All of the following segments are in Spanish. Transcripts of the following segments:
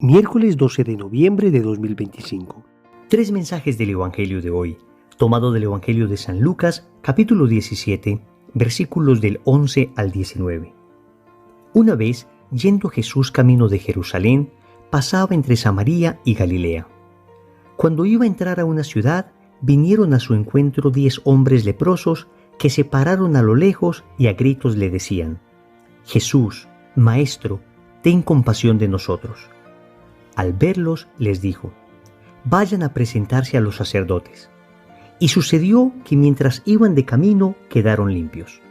Miércoles 12 de noviembre de 2025. Tres mensajes del Evangelio de hoy, tomado del Evangelio de San Lucas, capítulo 17, versículos del 11 al 19. Una vez, yendo Jesús camino de Jerusalén, pasaba entre Samaria y Galilea. Cuando iba a entrar a una ciudad, vinieron a su encuentro 10 hombres leprosos que se pararon a lo lejos y a gritos le decían: Jesús, Maestro, ten compasión de nosotros. Al verlos, les dijo: vayan a presentarse a los sacerdotes. Y sucedió que mientras iban de camino, quedaron limpios.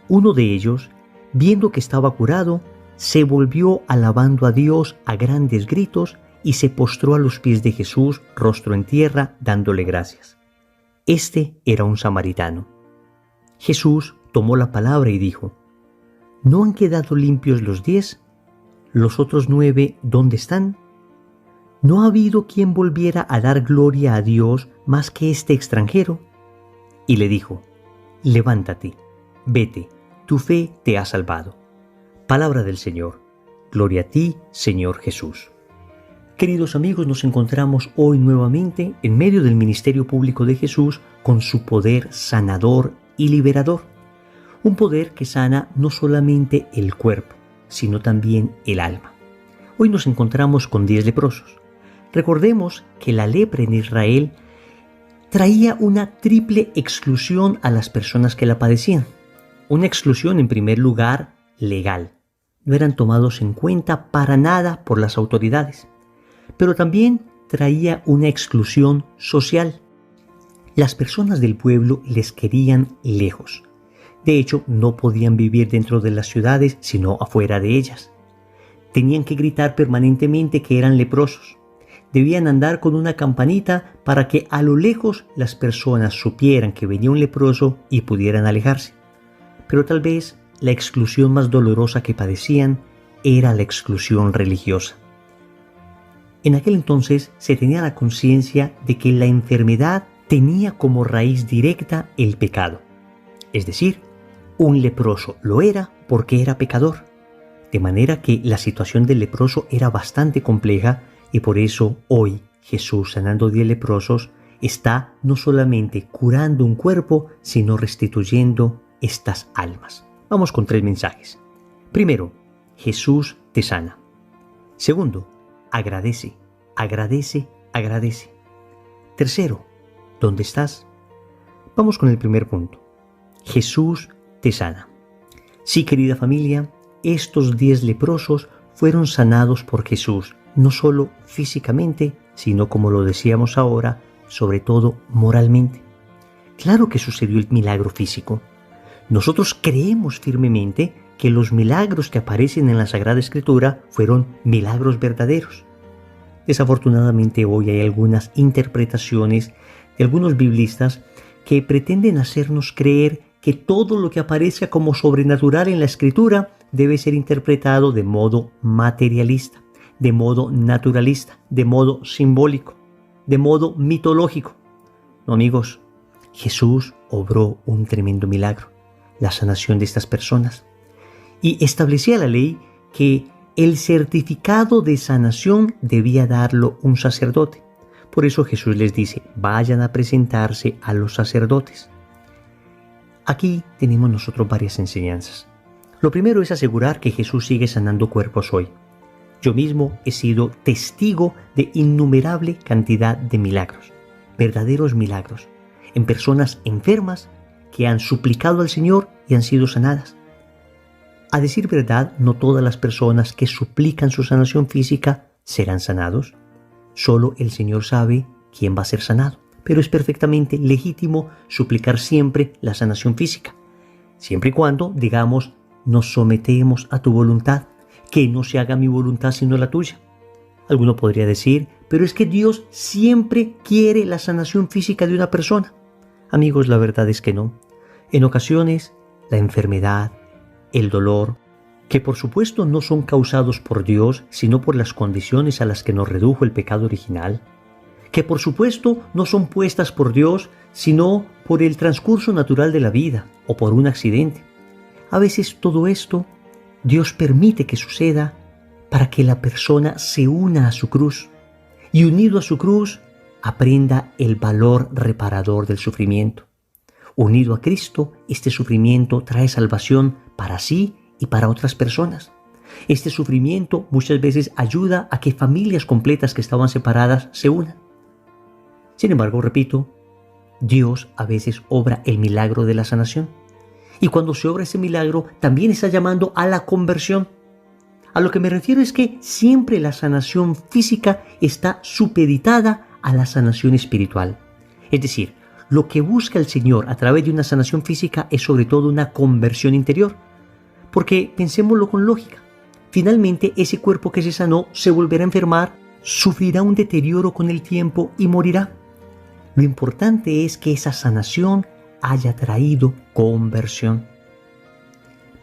Uno de ellos, viendo que estaba curado, se volvió alabando a Dios a grandes gritos y se postró a los pies de Jesús, rostro en tierra, dándole gracias. Este era un samaritano. Jesús tomó la palabra y dijo: ¿no han quedado limpios los 10? ¿Los otros 9 dónde están? ¿No ha habido quien volviera a dar gloria a Dios más que este extranjero? Y le dijo: levántate, vete, tu fe te ha salvado. Palabra del Señor. Gloria a ti, Señor Jesús. Queridos amigos, nos encontramos hoy nuevamente en medio del ministerio público de Jesús con su poder sanador y liberador. Un poder que sana no solamente el cuerpo, sino también el alma. Hoy nos encontramos con 10 leprosos. Recordemos que la lepra en Israel traía una triple exclusión a las personas que la padecían. Una exclusión, en primer lugar, legal. No eran tomados en cuenta para nada por las autoridades. Pero también traía una exclusión social. Las personas del pueblo les querían lejos. De hecho, no podían vivir dentro de las ciudades, sino afuera de ellas. Tenían que gritar permanentemente que eran leprosos. Debían andar con una campanita para que a lo lejos las personas supieran que venía un leproso y pudieran alejarse. Pero tal vez la exclusión más dolorosa que padecían era la exclusión religiosa. En aquel entonces se tenía la conciencia de que la enfermedad tenía como raíz directa el pecado. Es decir, un leproso lo era porque era pecador. De manera que la situación del leproso era bastante compleja. Y por eso hoy Jesús, sanando 10 leprosos, está no solamente curando un cuerpo, sino restituyendo estas almas. Vamos con 3 mensajes. Primero, Jesús te sana. Segundo, agradece, agradece, agradece. Tercero, ¿dónde estás? Vamos con el primer punto. Jesús te sana. Sí, querida familia, estos 10 leprosos fueron sanados por Jesús, no solo físicamente, sino, como lo decíamos ahora, sobre todo moralmente. Claro que sucedió el milagro físico. Nosotros creemos firmemente que los milagros que aparecen en la Sagrada Escritura fueron milagros verdaderos. Desafortunadamente hoy hay algunas interpretaciones de algunos biblistas que pretenden hacernos creer que todo lo que aparece como sobrenatural en la Escritura debe ser interpretado de modo materialista, de modo naturalista, de modo simbólico, de modo mitológico. No, amigos, Jesús obró un tremendo milagro, la sanación de estas personas. Y establecía la ley que el certificado de sanación debía darlo un sacerdote. Por eso Jesús les dice: vayan a presentarse a los sacerdotes. Aquí tenemos nosotros varias enseñanzas. Lo primero es asegurar que Jesús sigue sanando cuerpos hoy. Yo mismo he sido testigo de innumerable cantidad de milagros, verdaderos milagros, en personas enfermas que han suplicado al Señor y han sido sanadas. A decir verdad, no todas las personas que suplican su sanación física serán sanados. Solo el Señor sabe quién va a ser sanado. Pero es perfectamente legítimo suplicar siempre la sanación física, siempre y cuando, digamos, nos sometemos a tu voluntad, que no se haga mi voluntad sino la tuya. Alguno podría decir: pero es que Dios siempre quiere la sanación física de una persona. Amigos, la verdad es que no. En ocasiones, la enfermedad, el dolor, que por supuesto no son causados por Dios, sino por las condiciones a las que nos redujo el pecado original, que por supuesto no son puestas por Dios, sino por el transcurso natural de la vida o por un accidente. A veces todo esto Dios permite que suceda para que la persona se una a su cruz y unido a su cruz aprenda el valor reparador del sufrimiento. Unido a Cristo, este sufrimiento trae salvación para sí y para otras personas. Este sufrimiento muchas veces ayuda a que familias completas que estaban separadas se unan. Sin embargo, repito, Dios a veces obra el milagro de la sanación. Y cuando se obra ese milagro, también está llamando a la conversión. A lo que me refiero es que siempre la sanación física está supeditada a la sanación espiritual. Es decir, lo que busca el Señor a través de una sanación física es sobre todo una conversión interior. Porque pensémoslo con lógica. Finalmente, ese cuerpo que se sanó se volverá a enfermar, sufrirá un deterioro con el tiempo y morirá. Lo importante es que esa sanación haya traído conversión.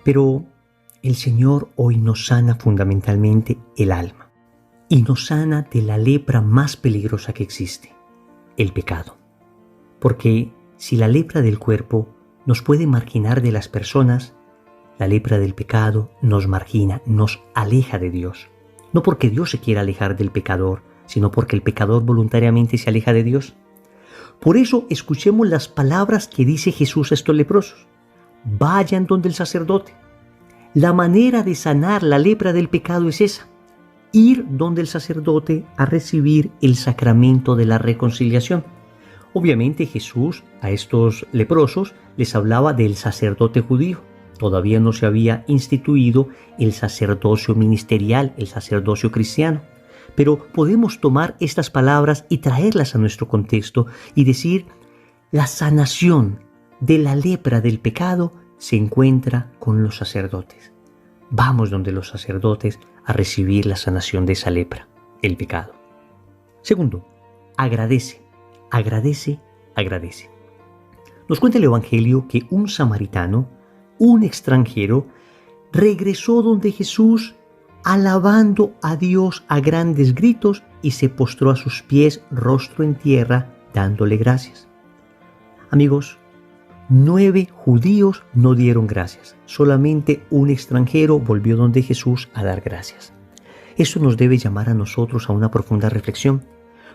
Pero el Señor hoy nos sana fundamentalmente el alma y nos sana de la lepra más peligrosa que existe, el pecado. Porque si la lepra del cuerpo nos puede marginar de las personas, la lepra del pecado nos margina, nos aleja de Dios. No porque Dios se quiera alejar del pecador, sino porque el pecador voluntariamente se aleja de Dios. Por eso escuchemos las palabras que dice Jesús a estos leprosos. Vayan donde el sacerdote. La manera de sanar la lepra del pecado es esa. Ir donde el sacerdote a recibir el sacramento de la reconciliación. Obviamente Jesús a estos leprosos les hablaba del sacerdote judío. Todavía no se había instituido el sacerdocio ministerial, el sacerdocio cristiano. Pero podemos tomar estas palabras y traerlas a nuestro contexto y decir, la sanación de la lepra del pecado se encuentra con los sacerdotes. Vamos donde los sacerdotes a recibir la sanación de esa lepra, el pecado. Segundo, agradece, agradece, agradece. Nos cuenta el Evangelio que un samaritano, un extranjero, regresó donde Jesús alabando a Dios a grandes gritos y se postró a sus pies, rostro en tierra, dándole gracias. Amigos, 9 judíos no dieron gracias. Solamente un extranjero volvió donde Jesús a dar gracias. Eso nos debe llamar a nosotros a una profunda reflexión,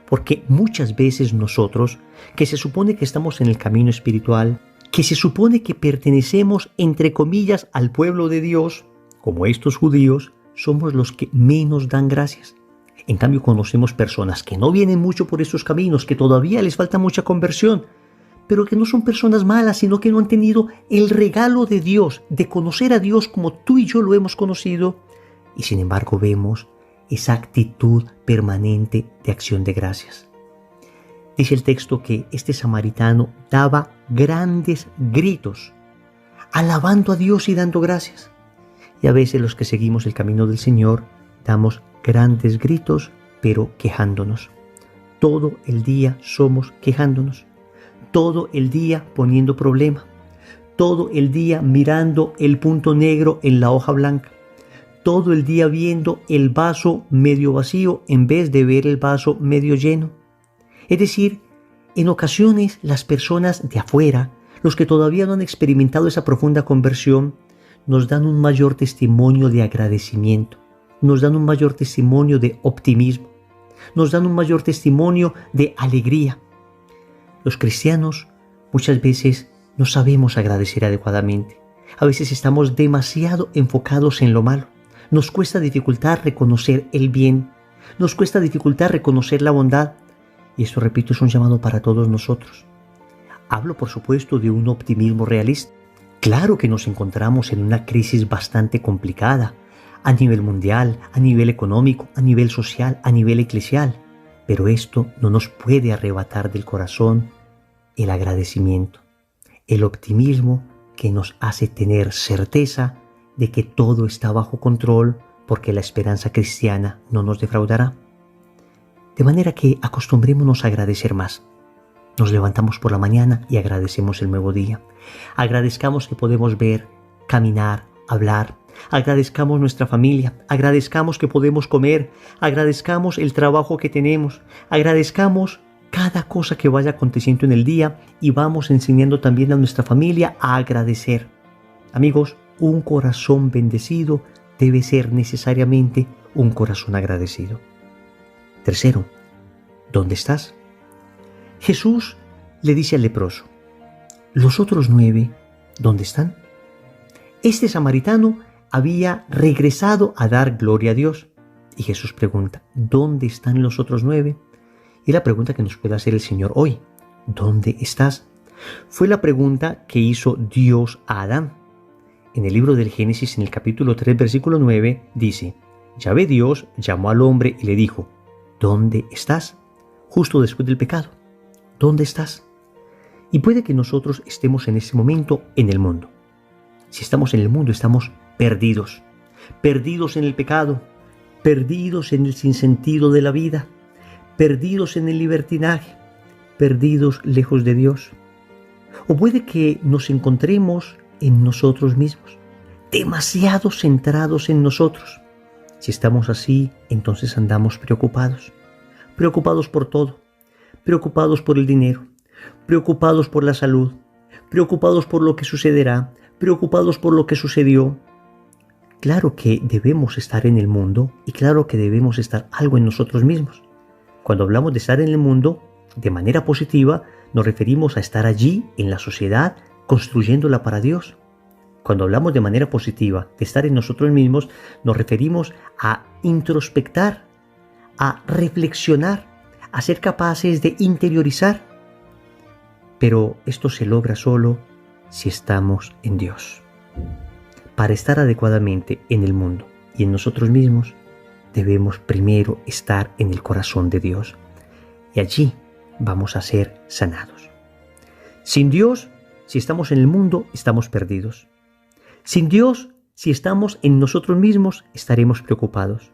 porque muchas veces nosotros, que se supone que estamos en el camino espiritual, que se supone que pertenecemos, entre comillas, al pueblo de Dios, como estos judíos, somos los que menos dan gracias. En cambio, conocemos personas que no vienen mucho por estos caminos, que todavía les falta mucha conversión, pero que no son personas malas, sino que no han tenido el regalo de Dios, de conocer a Dios como tú y yo lo hemos conocido, y sin embargo vemos esa actitud permanente de acción de gracias. Dice el texto que este samaritano daba grandes gritos, alabando a Dios y dando gracias. Y a veces los que seguimos el camino del Señor damos grandes gritos, pero quejándonos. Todo el día somos quejándonos. Todo el día poniendo problema. Todo el día mirando el punto negro en la hoja blanca. Todo el día viendo el vaso medio vacío en vez de ver el vaso medio lleno. Es decir, en ocasiones las personas de afuera, los que todavía no han experimentado esa profunda conversión, nos dan un mayor testimonio de agradecimiento, nos dan un mayor testimonio de optimismo, nos dan un mayor testimonio de alegría. Los cristianos muchas veces no sabemos agradecer adecuadamente. A veces estamos demasiado enfocados en lo malo. Nos cuesta dificultad reconocer el bien, nos cuesta dificultad reconocer la bondad. Y esto, repito, es un llamado para todos nosotros. Hablo, por supuesto, de un optimismo realista. Claro que nos encontramos en una crisis bastante complicada, a nivel mundial, a nivel económico, a nivel social, a nivel eclesial. Pero esto no nos puede arrebatar del corazón el agradecimiento, el optimismo que nos hace tener certeza de que todo está bajo control porque la esperanza cristiana no nos defraudará. De manera que acostumbrémonos a agradecer más. Nos levantamos por la mañana y agradecemos el nuevo día. Agradezcamos que podemos ver, caminar, hablar. Agradezcamos nuestra familia. Agradezcamos que podemos comer. Agradezcamos el trabajo que tenemos. Agradezcamos cada cosa que vaya aconteciendo en el día y vamos enseñando también a nuestra familia a agradecer. Amigos, un corazón bendecido debe ser necesariamente un corazón agradecido. Tercero, ¿dónde estás? Jesús le dice al leproso, ¿los otros 9 dónde están? Este samaritano había regresado a dar gloria a Dios. Y Jesús pregunta, ¿dónde están los otros 9? Y la pregunta que nos puede hacer el Señor hoy, ¿dónde estás? Fue la pregunta que hizo Dios a Adán. En el libro del Génesis, en el capítulo 3, versículo 9, dice, Yahvé Dios llamó al hombre y le dijo, ¿dónde estás? Justo después del pecado, ¿dónde estás? Y puede que nosotros estemos en este momento en el mundo. Si estamos en el mundo, estamos perdidos. Perdidos en el pecado, perdidos en el sinsentido de la vida, perdidos en el libertinaje, perdidos lejos de Dios. O puede que nos encontremos en nosotros mismos, demasiado centrados en nosotros. Si estamos así, entonces andamos preocupados. Preocupados por todo. Preocupados por el dinero. Preocupados por la salud. Preocupados por lo que sucederá. Preocupados por lo que sucedió. Claro que debemos estar en el mundo y claro que debemos estar algo en nosotros mismos. Cuando hablamos de estar en el mundo, de manera positiva, nos referimos a estar allí, en la sociedad, construyéndola para Dios. Cuando hablamos de manera positiva, de estar en nosotros mismos, nos referimos a introspectar, a reflexionar, a ser capaces de interiorizar. Pero esto se logra solo si estamos en Dios. Para estar adecuadamente en el mundo y en nosotros mismos, debemos primero estar en el corazón de Dios. Y allí vamos a ser sanados. Sin Dios, si estamos en el mundo, estamos perdidos. Sin Dios, si estamos en nosotros mismos, estaremos preocupados.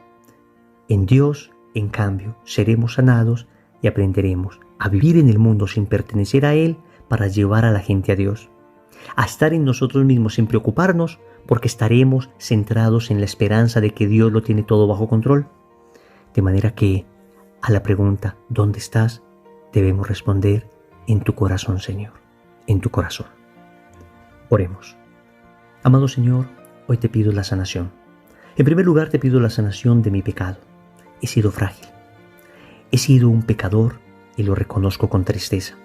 En Dios, en cambio, seremos sanados y aprenderemos a vivir en el mundo sin pertenecer a Él para llevar a la gente a Dios. A estar en nosotros mismos sin preocuparnos porque estaremos centrados en la esperanza de que Dios lo tiene todo bajo control. De manera que a la pregunta ¿dónde estás? Debemos responder en tu corazón, Señor, en tu corazón. Oremos. Amado Señor, hoy te pido la sanación. En primer lugar te pido la sanación de mi pecado. He sido frágil. He sido un pecador y lo reconozco con tristeza.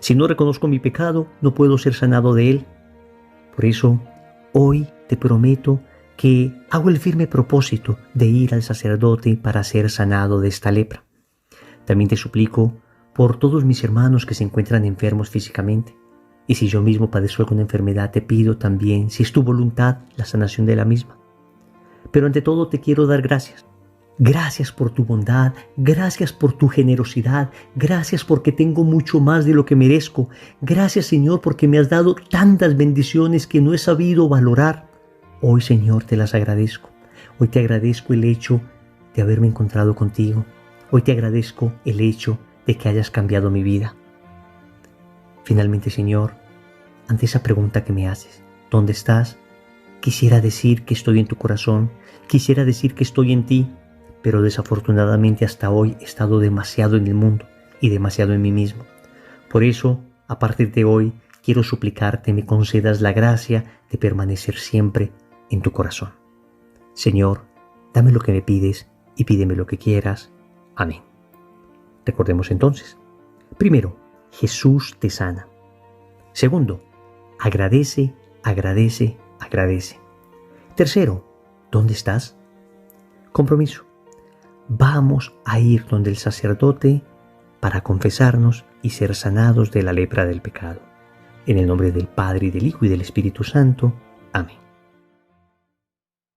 Si no reconozco mi pecado, no puedo ser sanado de él. Por eso, hoy te prometo que hago el firme propósito de ir al sacerdote para ser sanado de esta lepra. También te suplico por todos mis hermanos que se encuentran enfermos físicamente. Y si yo mismo padezco alguna enfermedad, te pido también, si es tu voluntad, la sanación de la misma. Pero ante todo te quiero dar gracias. Gracias por tu bondad, gracias por tu generosidad, gracias porque tengo mucho más de lo que merezco. Gracias, Señor, porque me has dado tantas bendiciones que no he sabido valorar. Hoy, Señor, te las agradezco. Hoy te agradezco el hecho de haberme encontrado contigo. Hoy te agradezco el hecho de que hayas cambiado mi vida. Finalmente, Señor, ante esa pregunta que me haces, ¿dónde estás? Quisiera decir que estoy en tu corazón, quisiera decir que estoy en ti, pero desafortunadamente hasta hoy he estado demasiado en el mundo y demasiado en mí mismo. Por eso, a partir de hoy, quiero suplicarte me concedas la gracia de permanecer siempre en tu corazón. Señor, dame lo que me pides y pídeme lo que quieras. Amén. Recordemos entonces. Primero, Jesús te sana. Segundo, agradece, agradece, agradece. Tercero, ¿dónde estás? Compromiso. Vamos a ir donde el sacerdote para confesarnos y ser sanados de la lepra del pecado. En el nombre del Padre, y del Hijo, y del Espíritu Santo. Amén.